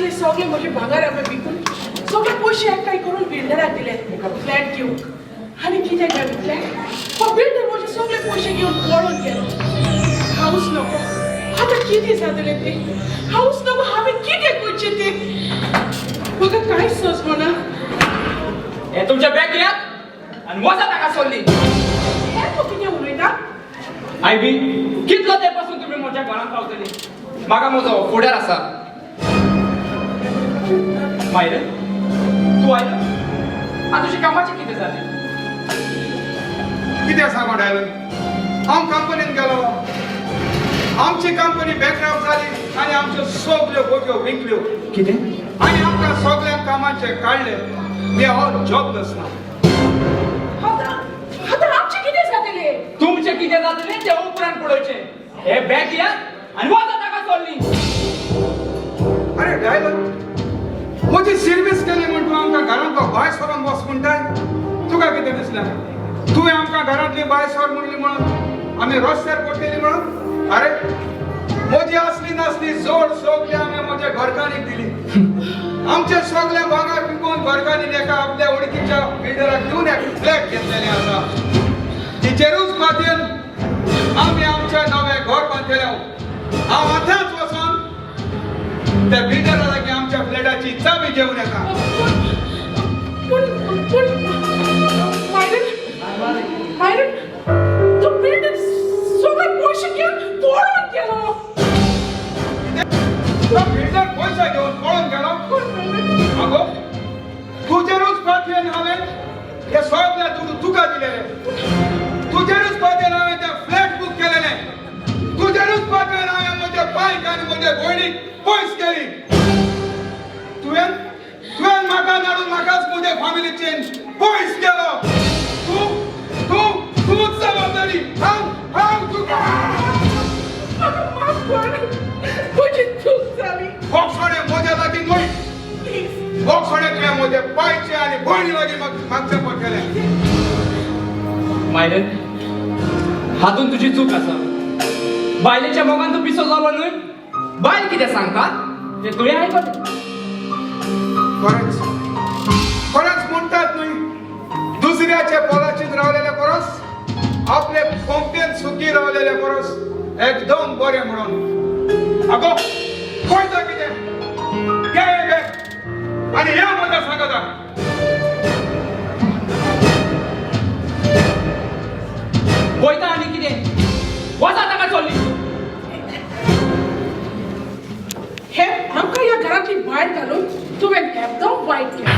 असले सगळे म्हजे भांगार हांवें विकून सगळे पयशे एकठांय करून बिल्डराक दिले फ्लॅट घेवंक आनी कितें केलें फ्लॅट हो बिल्डर म्हजे सगळे पयशे घेवन पळून गेलो हाऊस नको आतां कितें जातलें तें हाऊस नको हांवें कितें करचें तें म्हाका कांयच सोंसमना हे तुमच्या बॅगेत आणि वजा ताका सोडली हें तूं कितें उलयता आय बी कितलो तेपासून तुम्ही म्हज्या घरांत रावतली म्हाका म्हजो फुडार आसा मायरे तूं आयलो आतां तुजी कामाचें कितें जालें कितें सांगो ड्रायव्हर हांव कंपनीन गेलो आमची कंपनी बॅकअप जाली आनी आमच्यो सगल्यो बोट्यो विकल्यो कितें आनी आमकां सगळ्यांक कामाचे काडले वी ऑल जॉबलेस ना आतां आमचें कितें जातलें तुमचें कितें जातलें तें उपरांत पळोवचें हे बॅग या आनी वजा ताका सोडली अरे ड्रायव्हर म्हजी सर्वीस केली म्हण तूं आमकां घरांतलो भायर सरोन वच म्हणटाय तुका कितें दिसलें तुवें आमकां घरांतली भायर सर म्हणली म्हणून आमी रस्त्यार पडटली म्हणून अरे म्हजी असली नासली जोड सगळी आमी म्हज्या घरकान्नीक दिली आमचे सगळे भांगार विकून घरकान्नीन एका आपल्या वळखीच्या बिल्डराक दिवन एक फ्लॅट घेतलेलें आसा तिचेरूच खातीर आमी आमचें नवें घर बांदलेलें हांव आतांच वचोन त्या बिल्डरा लागीं आमच्या फ्लॅटाची चावी घेवन येता पूण मायरन तो बिल्डर सगळे पयशे घेवन पळून गेलो तो बिल्डर पयशे घेवन पळून गेलो आगो तुजेरूच फाटीन हांवें हे सगळे तुका दिलेले तुजेरूच फाटीन हांवें ते फ्लॅट बूक केलेले तुजेरूच फाटीन हांवें म्हजे बायक आनी म्हजे भयणीक पयस केली तुवें म्हाका नाडून म्हाकाच म्हजे फॅमिलीचेन पयस केलो तूच जबाबदारी हांव तुका माफ कर म्हजी चूक जाली बोक्सोडे म्हजे लागीं न्हय बोक्सोडे तुवें म्हजे बायचे आनी भयणी लागीं मागचें पडटलें मायरे हातून तुजी चूक आसा बायलेच्या मोगान तूं पिसो जालो न्हय बायल कितें सांगता तें तुवें आयकलें खरेंच म्हणटात न्हय दुसऱ्याचे पोलाचीत रावलेले परस आपले पंक्तेन सुखी रावलेले परस एकदम बरें म्हणून आगो पळयता कितें घे हे बॅग आनी या म्हज्या सांगाता पळयता आनी कितें वजा ताका सोडली हे आमकां ह्या घरांतली भायर घालून तुवें एकदम वायट केलें